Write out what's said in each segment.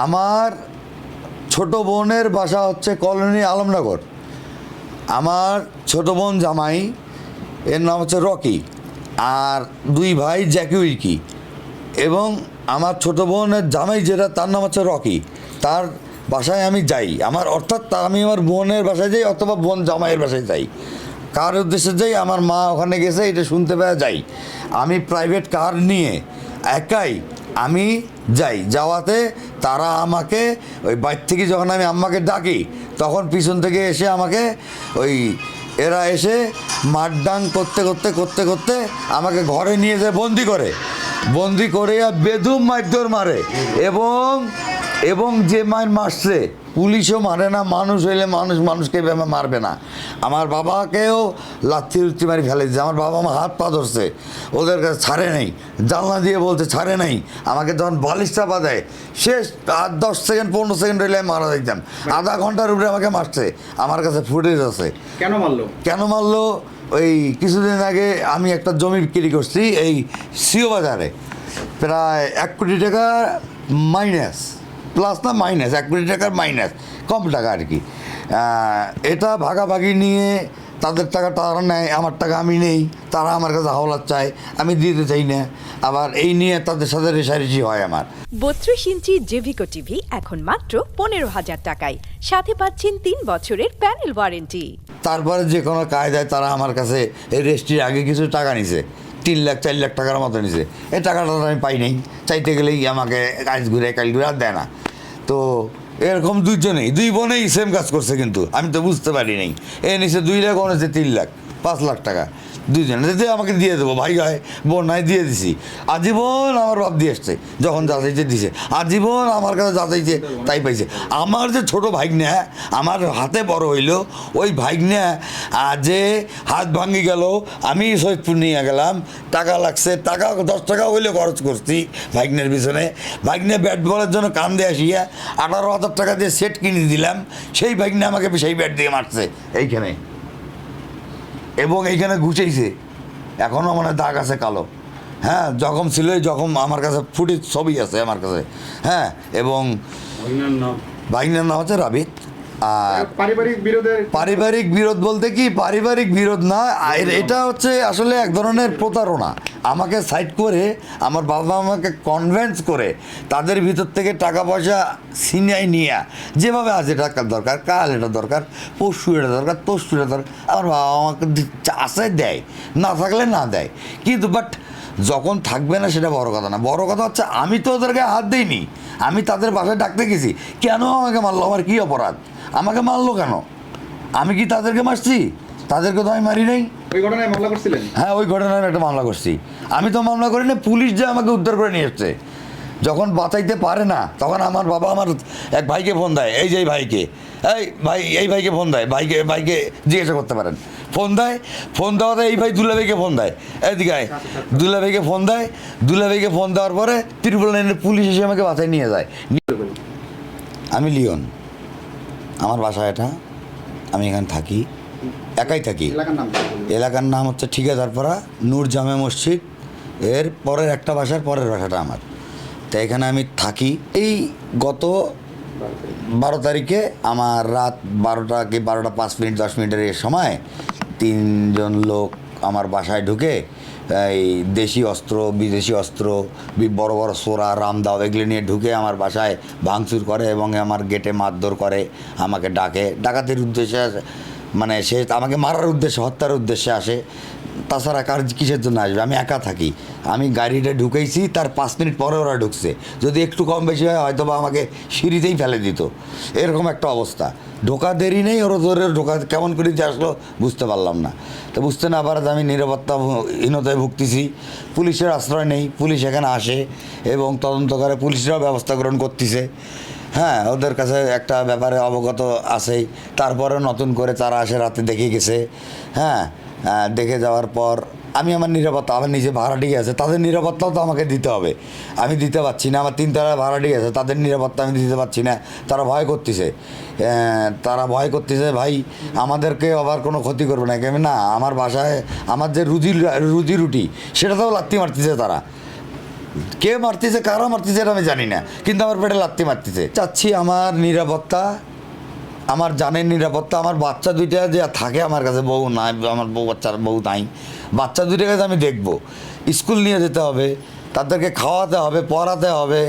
আমার ছোট বোনের বাসা হচ্ছে কলোনি আলমনগর। আমার ছোট বোন জামাই, এর নাম হচ্ছে রকি, আর দুই ভাই জ্যাকি উইকি। এবং আমার ছোট বোনের জামাই যেটা, তার নাম হচ্ছে রকি, তার বাসায় আমি যাই। অর্থাৎ আমি আমার বোনের বাসায় যাই অথবা বোন জামাইয়ের বাসায় যাই। কার উদ্দেশ্যে যাই, আমার মা ওখানে গেছে এটা শুনতে পেয়ে যাই। আমি প্রাইভেট কার নিয়ে একাই আমি যাই। যাওয়াতে তারা আমাকে ওই বাইর থেকে যখন আমি আম্মাকে ডাকি, তখন পিছন থেকে এসে আমাকে এরা এসে মারডাং করতে করতে করতে করতে আমাকে ঘরে নিয়ে যায় বন্দি করে বেদুম মারধর মারে। এবং যে মারছে পুলিশও মারে না, মানুষ হইলে মানুষকে মারবে না। আমার বাবাকেও লাথি মারি ফেলে দিচ্ছে। আমার বাবা আমার হাত পা ধরছে, ওদের কাছে ছাড়ে নেই, জানলা দিয়ে বলতে ছাড়ে নেই। আমাকে যখন বালিশ চাপা দেয়, শেষ 10 সেকেন্ড 15 সেকেন্ড হইলে আমি মারা দিতাম। আধা ঘন্টার উপরে আমাকে মারছে, আমার কাছে ফুটেজ আছে। কেন মারলো? ওই কিছুদিন আগে আমি একটা জমি বিক্রি করছি এই সিও বাজারে, প্রায় 1 কোটি টাকা মাইনাস, প্লাস না মাইনাস, 1 কোটি টাকার মাইনাস, কম টাকা আর কি। এটা ভাগাভাগি নিয়ে তাদের টাকা তারা নেয়, আমার টাকা আমি নেই, তারা আমার কাছে হাওলাত চায়, আমি দিতে চাই না। আবার এই নিয়ে তাদের সাথে রেষারেষি হয় আমার। 32 ইঞ্চি জেভিকো টিভি এখন মাত্র 15,000 টাকায়, সাথে পাচ্ছেন 3 বছরের প্যানেল ওয়ারেন্টি। তারপরে যে কোনো কায়দায় তারা আমার কাছে এই রেজিস্ট্রির আগে কিছু টাকা নিছে, 3 লাখ 4 লাখ টাকার মতো নিছে। এই টাকাটা আমি পাই নাই, চাইতে গেলেই আমাকে কাজ ঘুরে আর দেয় না। তো এরকম দুই বোনেই সেম কাজ করছে, কিন্তু আমি তো বুঝতে পারি নাই। এ নিচে 2 লাখ, ও নিচে 3 লাখ, 5 লাখ টাকা দুইজনে দিতে আমাকে দিয়ে দেবো, ভাই হয় বোন নাই দিয়ে দিছি। আজীবন আমার বাপ দিয়ে এসছে, যখন যা চাইছে দিছে, আজীবন আমার কাছে যা চাইছে তাই পাইছে। আমার যে ছোটো ভাইগনা আমার হাতে বড় হইলো, ওই ভাইগনা যে হাত ভাঙি গেল, আমি সৈয়দপুর নিয়ে গেলাম, টাকা লাগছে, টাকা 10 টাকা হইলে খরচ করছি ভাইগনের পিছনে। ভাইগনে ব্যাট বলের জন্য কান দিয়ে আসিয়া 18,000 টাকা দিয়ে সেট কিনে দিলাম, সেই ভাইগনে আমাকে সেই ব্যাট দিয়ে মারছে এইখানে, এবং এইখানে ঘুষেইছে, এখনও মানে দাগ আছে কালো। হ্যাঁ, জখম ছিল, জখম আমার কাছে ফুটেজ ছবি আছে আমার কাছে। হ্যাঁ, এবং ভাইনার নাম হচ্ছে রাবিত। আর পারিবারিক বিরোধ বলতে কি, পারিবারিক বিরোধ না, এটা হচ্ছে আসলে এক ধরনের প্রতারণা। আমাকে সাইড করে আমার বাবা আমাকে কনভিন্স করে তাদের ভিতর থেকে টাকা পয়সা ছিনিয়ে নিয়ে, যেভাবে আজ এটা দরকার, কাল এটা দরকার, পরশু এটা দরকার, তরশু এটা দরকার, আমার বাবা আমাকে আশায় দেয়, না থাকলে না দেয়। কিন্তু বাট যখন থাকবে না সেটা বড় কথা না, বড় কথা হচ্ছে আমি তো ওদেরকে হাত দিইনি, আমি তাদের বাসায় ডাকতে গেছি। কেন আমাকে মারলো? আমার কী অপরাধ? আমাকে মারলো কেন? আমি কি তাদেরকে মারছি? তাদেরকে তো আমি মারি নাই। ওই ঘটনায় মামলা করছিলেন? হ্যাঁ, ওই ঘটনায় একটা মামলা করছি। আমি তো মামলা করি না, পুলিশ যে আমাকে উদ্ধার করে নিয়ে এসছে। যখন বাঁচাইতে পারে না, তখন আমার বাবা আমার এক ভাইকে ফোন দেয়, এই যে এই ভাইকে, এই ভাইকে ফোন দেয়, ভাইকে জিজ্ঞাসা করতে পারেন। ফোন দেওয়াতে এই ভাই দুলাভাইকে ফোন দেয়, এদিকে দুলাভাইকে ফোন দেওয়ার পরে ত্রিপুরা লাইনের পুলিশ এসে আমাকে বাঁচাই নিয়ে যায়। আমি লিওন, আমার বাসা এটা, আমি এখানে থাকি, একাই থাকি। এলাকার নাম হচ্ছে ঠিকাদারপাড়া, নূর জামে মসজিদ, এর পরের একটা বাসার পরের বাসাটা আমার। তো এখানে আমি থাকি। এই গত 12 তারিখে আমার রাত 12টা কি 12টা 5 মিনিট 10 মিনিটের সময় 3 জন লোক আমার বাসায় ঢুকে এই দেশি অস্ত্র, বিদেশি অস্ত্র, বড় বড় সোরা, রামদাও এগুলো নিয়ে ঢুকে আমার বাসায় ভাঙচুর করে এবং আমার গেটে মারধর করে, আমাকে ডাকাতির উদ্দেশ্যে আসে, মানে সে আমাকে মারার উদ্দেশ্যে, হত্যার উদ্দেশ্যে আসে। তাছাড়া কার কিসের জন্য আসবে? আমি একা থাকি, আমি গাড়িটা ঢুকেইছি, তার 5 মিনিট পরে ওরা ঢুকছে। যদি একটু কম বেশি হয় হয়তো বা আমাকে সিঁড়িতেই ফেলে দিত, এরকম একটা অবস্থা। ঢোকা দেরি নেই, ওরা ধরে ঢোকা কেমন করে যে আসলো বুঝতে পারলাম না। তো বুঝতে না পারাতে আমি নিরাপত্তাহীনতায় ভুগতেছি। পুলিশের আশ্রয় নেই, পুলিশ এখানে আসে এবং তদন্ত করে, পুলিশরাও ব্যবস্থা গ্রহণ করতেছে। হ্যাঁ, ওদের কাছে একটা ব্যাপারে অবগত আছেই। তারপরে নতুন করে তারা আসে, রাতে দেখে গেছে। হ্যাঁ, দেখে যাওয়ার পর আমি আমার নিরাপত্তা, আমার নিজে ভাড়াটি আছে, তাদের নিরাপত্তাও তো আমাকে দিতে হবে, আমি দিতে পারছি না। আমার 3 তলা ভাড়াটি আছে, তাদের নিরাপত্তা আমি দিতে পারছি না। তারা ভয় করতেছে, ভাই আমাদেরকে আবার কোনো ক্ষতি করবে না কেন? না, আমার বাসায় আমার যে রুজি রুটি সেটাতেও লাত্তি মারতেছে তারা। কে মারতেছে, কারা মারতেছে এটা আমি জানি না, কিন্তু আমার পেটে লাত্তি মারতেছে। চাচ্ছি আমার নিরাপত্তা, আমার জানের নিরাপত্তা। আমার বাচ্চা দুইটা যে থাকে আমার কাছে, বউ নাই, আমার বাচ্চার বউ নাই, বাচ্চা দুইটার কাছে আমি দেখবো। স্কুল নিয়ে যেতে হবে, তাদেরকে খাওয়াতে হবে, পড়াতে হবে।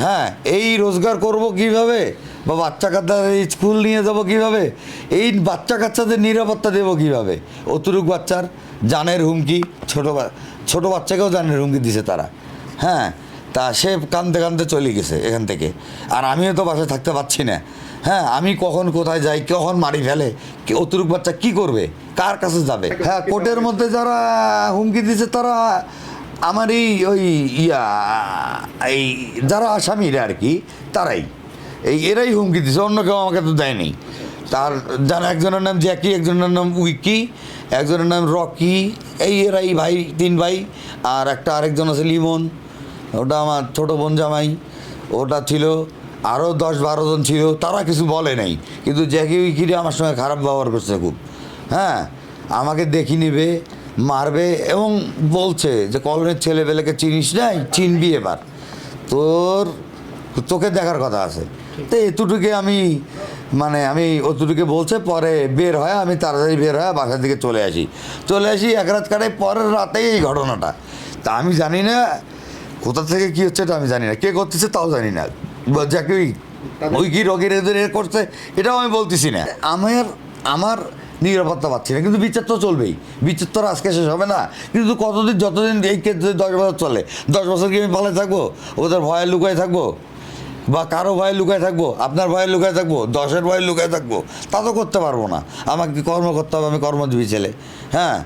হ্যাঁ, এই রোজগার করব কিভাবে, বা বাচ্চা কাচ্চাদের স্কুল নিয়ে যাব কিভাবে, এই বাচ্চা কাচ্চাদের নিরাপত্তা দেবো কিভাবে? অতটুক বাচ্চার জানের হুমকি, ছোট বাচ্চাকেও জানের হুমকি দিছে তারা। হ্যাঁ, তা সে কাঁদতে কাঁদতে চলে গেছে এখান থেকে, আর আমিও তো বাসায় থাকতে পারছি না। হ্যাঁ, আমি কখন কোথায় যাই, কখন মারি ফেলে, অতটুক বাচ্চা কি করবে, কার কাছে যাবে? হ্যাঁ, কোর্টের মধ্যে যারা হুমকি দিছে তারা আমার ওই এই যারা আসামিরা আর কি, তারাই এরাই হুমকি দিছে, অন্য কেউ আমাকে তো দেয়নি। তার যারা একজনের নাম জ্যাকি, একজনের নাম উইকি, একজনের নাম রকি, এরাই ভাই, 3 ভাই। আর আরেকজন আছে লিমন, ওটা আমার ছোটো বোন জামাই, ওটা ছিল। আরও 10-12 জন ছিল, তারা কিছু বলে নাই, কিন্তু জ্যাকি উইকিরে আমার সঙ্গে খারাপ ব্যবহার করছে খুব। হ্যাঁ, আমাকে দেখি নেবে, মারবে, এবং বলছে যে কলোনির ছেলেবেলেকে চিনিস নাই, চিনবি এবার, তোকে দেখার কথা আছে। তো এতটুকু আমি অতটুকু বলছে, পরে বের হয়, আমি তাড়াতাড়ি বের হয় বাসার দিকে চলে আসি, এক রাত কাটাই, পরের রাতেই এই ঘটনাটা। তা আমি জানি না কোথা থেকে কী হচ্ছে, এটা আমি জানি না, কে করতেছে তাও জানি না, যাকে ওই কি রোগীর এদের করছে এটাও আমি বলতেছি না। আমার নিরাপত্তা পাচ্ছি না, কিন্তু বিচার তো চলবেই, বিচার তো আজকে শেষ হবে না। কিন্তু যতদিন এই ক্ষেত্রে 10 বছর চলে, 10 বছর কি আমি পালায় থাকবো, ওদের ভয়ে লুকায় থাকবো, বা কারো ভয়ে লুকায় থাকবো, আপনার ভয়ে লুকায় থাকবো, 10-এর ভয়ে লুকায় থাকবো, তা তো করতে পারবো না। আমাকে কর্ম করতে হবে, আমি কর্মজীবী ছেলে। হ্যাঁ,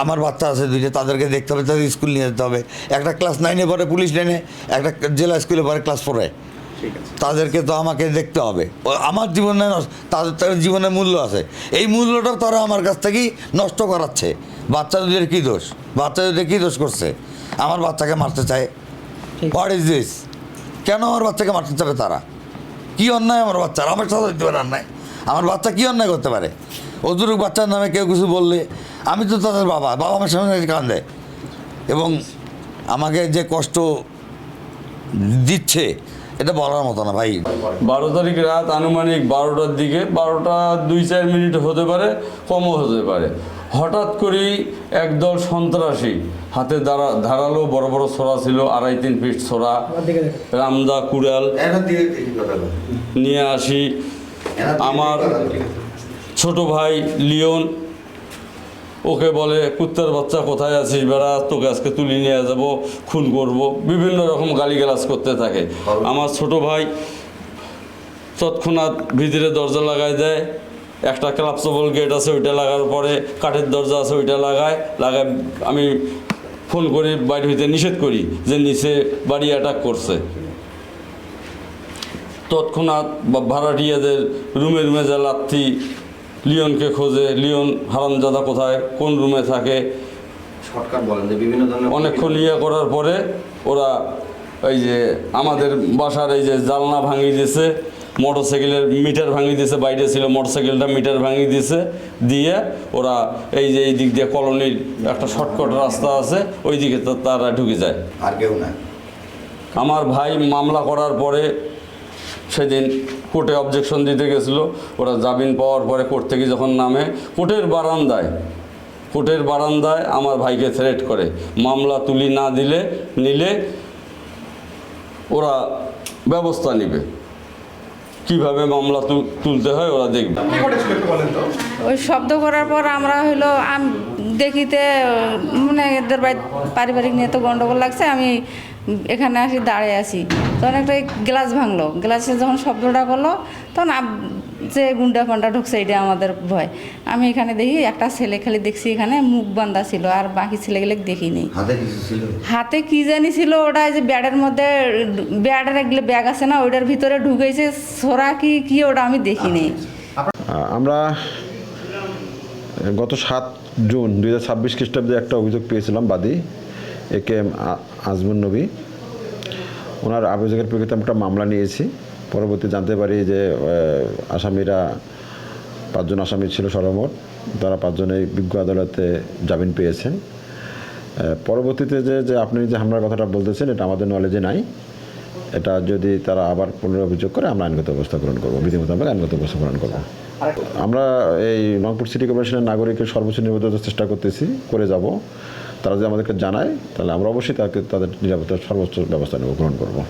আমার বাচ্চা আছে 2টা, তাদেরকে দেখতে হবে, তাদের স্কুল নিয়ে যেতে হবে। একটা ক্লাস 9-এ পড়ে পুলিশ লাইনে, একটা জেলা স্কুলে পড়ে ক্লাস 4-এ। তাদেরকে তো আমাকে দেখতে হবে। আমার জীবনে তাদের জীবনের মূল্য আছে, এই মূল্যটা তারা আমার কাছ থেকেই নষ্ট করাচ্ছে। বাচ্চা দুধের কী দোষ, বাচ্চা দুধের কী দোষ করছে? আমার বাচ্চাকে মারতে চায়, হোয়াট ইজ দিস? কেন আমার বাচ্চাকে মারতে চাবে তারা? কী অন্যায় আমার বাচ্চার? আমার সাথে দিতে পারে অন্যায়? আমার বাচ্চা কী অন্যায় করতে পারে? অতটুকু বাচ্চার নামে কেউ কিছু বললে, আমি তো তাদের বাবা আমার সামনে কান্দে, এবং আমাকে যে কষ্ট দিচ্ছে এটা বলার মতো না ভাই। 12 তারিখ রাত আনুমানিক 12টার দিকে, 12টা 2-4 মিনিট হতে পারে, কমও হতে পারে, হঠাৎ করেই একদল সন্ত্রাসী, হাতে ধারালো বড় বড় ছোরা ছিল, 2.5-3 ফিট ছোরা, রামদা কুড়াল নিয়ে আসি। আমার ছোট ভাই লিওন, ওকে বলে কুত্তার বাচ্চা কোথায় আছিস বেড়া, তোকে আজকে তুলে নিয়ে যাব, খুন করব, বিভিন্ন রকম গালিগালাজ করতে থাকে। আমার ছোট ভাই তৎক্ষণাৎ ভিতরে দরজা লাগাই দেয়, একটা ক্লাবসবল গেট আছে, ওইটা লাগার পরে কাঠের দরজা আছে, ওইটা লাগায়। আমি ফোন করে বাইরে হইতে নিষেধ করি যে নিচে বাড়ি অ্যাটাক করছে। তৎক্ষণাৎ ভাড়াটিয়াদের রুমে রুমে যা লাথি, লিওনকে খোঁজে, লিওন হারামজাদা কোথায়, কোন রুমে থাকে, শর্টকাট বলেন যে বিভিন্ন ধরনের অনেকক্ষণ ইয়ে করার পরে ওরা এই যে আমাদের বাসার এই যে জালনা ভাঙিয়ে দিয়েছে, মোটরসাইকেলের মিটার ভাঙিয়ে দিয়েছে, বাইরে ছিল মোটরসাইকেলটা, মিটার ভাঙিয়ে দিয়েছে, দিয়ে ওরা এই যে এই দিক দিয়ে কলোনির একটা শর্টকাট রাস্তা আছে, ওই দিকে তারা ঢুকে যায়। আর কেউ না। আমার ভাই মামলা করার পরে সেদিন কোর্টে অবজেকশন দিতে গেছিলো, ওরা জামিন পাওয়ার পরে কোর্ট থেকে যখন নামে, কোর্টের বারান্দায় আমার ভাইকে থ্রেট করে, মামলা তুলি না নিলে ওরা ব্যবস্থা নেবে, কিভাবে মামলা তুলতে হয় ওরা দেখবে। ওই শব্দ করার পর আমরা হইলো দেখিতে মানে এদের বাড়ি পারিবারিক নিয়ে তো গন্ডগোল লাগছে, আমি এখানে আসি দাঁড়িয়ে আছি, তখন একটা গ্লাস ভাঙলো, গ্লাসে যখন শব্দটা করলো তখন যে গুন্ডা ফন্ডা ঢুকছে, এটা আমাদের ভয়। আমি এখানে দেখি একটা ছেলে খালি দেখছি, এখানে মুখ বান্ধা ছিল, আর বাকি ছেলেগুলো দেখিনি। হাতে কি জানি ছিল, ওটা যে ব্যাডের মধ্যে, ব্যাডের এগুলো ব্যাগ আছে না, ওইটার ভিতরে ঢুকেছে, ছোরা কি ওটা আমি দেখিনি। আমরা গত 7 জুন 2026 খ্রিস্টাব্দে একটা অভিযোগ পেয়েছিলাম, বাদী AKM আজমুন নবী, ওনার অভিযোগের প্রেক্ষিতে আমরা একটা মামলা নিয়েছি। পরবর্তী জানতে পারি যে আসামিরা 5 জন আসামি ছিল সর্বমোট, তারা 5 জনেই বিজ্ঞ আদালতে জামিন পেয়েছেন, পরবর্তীতে যে আপনি যে হামলার কথাটা বলতেছেন, এটা আমাদের নলেজে নাই। এটা যদি তারা আবার পুনরায় অভিযোগ করে, আমরা আইনগত ব্যবস্থা গ্রহণ করবো, বিধি মোতাবেক আইনগত ব্যবস্থা গ্রহণ করবো। আমরা এই রংপুর সিটি কর্পোরেশনের নাগরিকের সর্বোচ্চ নিরাপত্তার চেষ্টা করতেছি, করে যাব। তারা যদি আমাদেরকে জানায়, তাহলে আমরা অবশ্যই তাদের নিরাপত্তার সর্বোচ্চ ব্যবস্থা গ্রহণ করবো।